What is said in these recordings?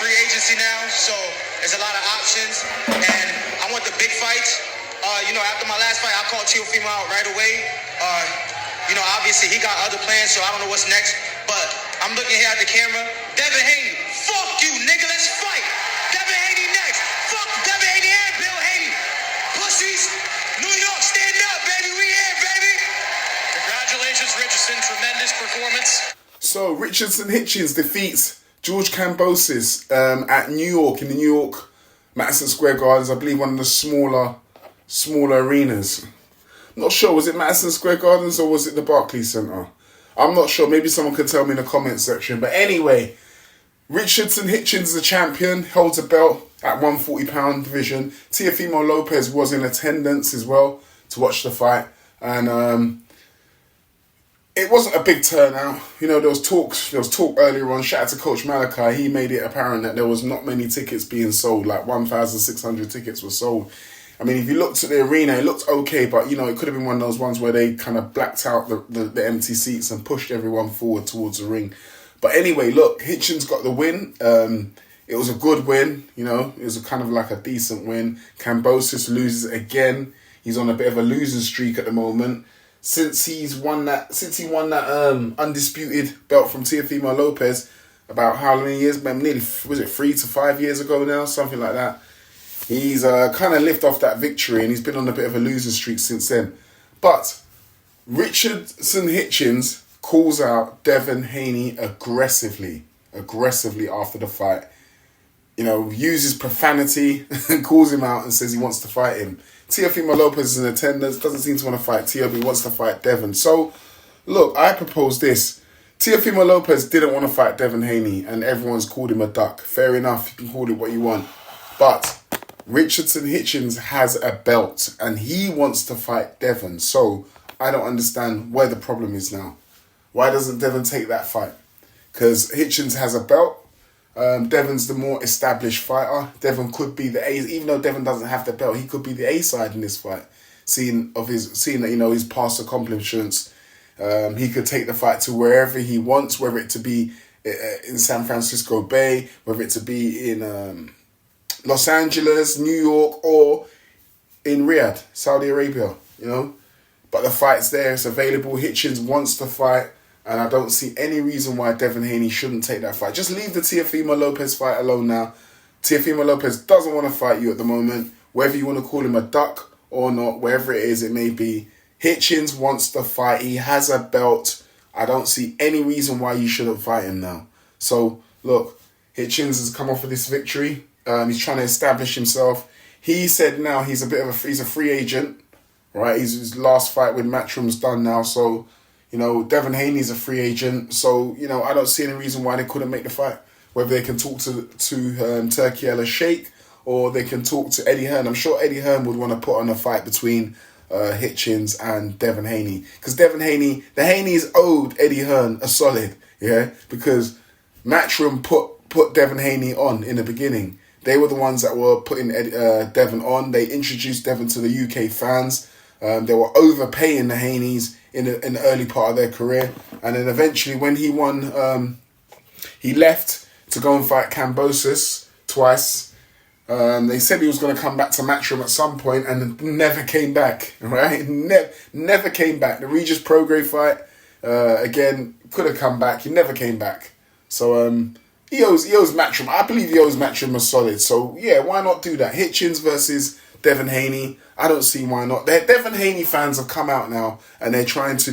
free agency now, so there's a lot of options, and I want the big fights. After my last fight, I called Teofimo out right away. Obviously he got other plans, so I don't know what's next. But I'm looking here at the camera. Devin Haney, fuck you, nigga. Let's fight. Devin Haney next. Fuck Devin Haney and Bill Haney. Pussies. New York, stand up, baby. We here, baby. Congratulations, Richardson. Tremendous performance. So Richardson Hitchins defeats George Kambosos at New York, in the New York Madison Square Gardens. I believe one of the smaller arenas. I'm not sure, was it Madison Square Gardens or was it the Barclays Center? I'm not sure. Maybe someone can tell me in the comment section. But anyway, Richardson Hitchins is the champion, holds a belt at 140-pound division. Teofimo Lopez was in attendance as well to watch the fight. And it wasn't a big turnout. There was talk earlier on. Shout out to Coach Malachi. He made it apparent that there was not many tickets being sold. Like 1,600 tickets were sold. I mean, if you looked at the arena, it looked okay, but, it could have been one of those ones where they kind of blacked out the empty seats and pushed everyone forward towards the ring. But anyway, look, Hitchins got the win. It was a good win, It was a kind of like a decent win. Kambosos loses again. He's on a bit of a losing streak at the moment. Since he won that undisputed belt from Teofimo Lopez, about how many years? Nearly, was it 3 to 5 years ago now? Something like that. He's kind of lived off that victory and he's been on a bit of a losing streak since then. But Richardson Hitchins calls out Devin Haney aggressively after the fight. Uses profanity and calls him out and says he wants to fight him. Teofimo Lopez is in attendance, doesn't seem to want to fight Teo, but he wants to fight Devin. So, look, I propose this. Teofimo Lopez didn't want to fight Devin Haney and everyone's called him a duck. Fair enough, you can call it what you want. But Richardson Hitchins has a belt and he wants to fight Devin. So I don't understand where the problem is now. Why doesn't Devin take that fight? Because Hitchins has a belt. Devin's the more established fighter. Devin could be the A, even though Devin doesn't have the belt, he could be the A side in this fight. Seeing that, his past accomplishments, he could take the fight to wherever he wants, whether it to be in San Francisco Bay, whether it to be in Los Angeles, New York, or in Riyadh, Saudi Arabia, But the fight's there, it's available. Hitchins wants to fight, and I don't see any reason why Devin Haney shouldn't take that fight. Just leave the Teofimo Lopez fight alone now. Teofimo Lopez doesn't want to fight you at the moment, whether you want to call him a duck or not, wherever it is it may be. Hitchins wants to fight. He has a belt. I don't see any reason why you shouldn't fight him now. So, look, Hitchins has come off of this victory. He's trying to establish himself. He said now he's a free agent, right? His last fight with Matchroom's done now. So, Devin Haney's a free agent. So, I don't see any reason why they couldn't make the fight. Whether they can talk to Turki El Sheikh or they can talk to Eddie Hearn. I'm sure Eddie Hearn would want to put on a fight between Hitchins and Devin Haney. Because Devin Haney, the Haneys owed Eddie Hearn a solid, because Matchroom put Devin Haney on in the beginning. They were the ones that were putting Devin on. They introduced Devin to the UK fans. They were overpaying the Haneys in the early part of their career. And then eventually when he won, he left to go and fight Kambosos twice. They said he was going to come back to Matchroom at some point and never came back, right? Never came back. The Regis Prograis fight, again, could have come back. He never came back. So, he owes Matchroom. I believe he owes Matchroom a solid. So, yeah, why not do that? Hitchins versus Devin Haney. I don't see why not. The Devin Haney fans have come out now and they're trying to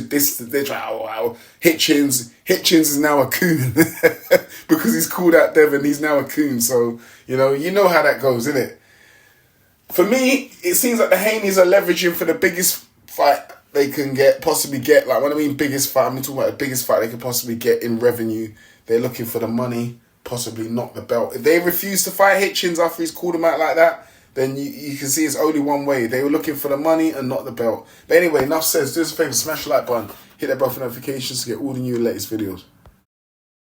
Hitchins is now a coon. Because he's called out Devin, he's now a coon. So, you know how that goes, isn't it? For me, it seems like the Haneys are leveraging for the biggest fight they can possibly get. Like, when I mean biggest fight, I'm talking about the biggest fight they could possibly get in revenue. They're looking for the money, possibly not the belt. If they refuse to fight Hitchins after he's called him out like that, then you can see it's only one way. They were looking for the money and not the belt. But anyway, enough said. Do us a favour, smash the like button, hit that bell for notifications to get all the new latest videos.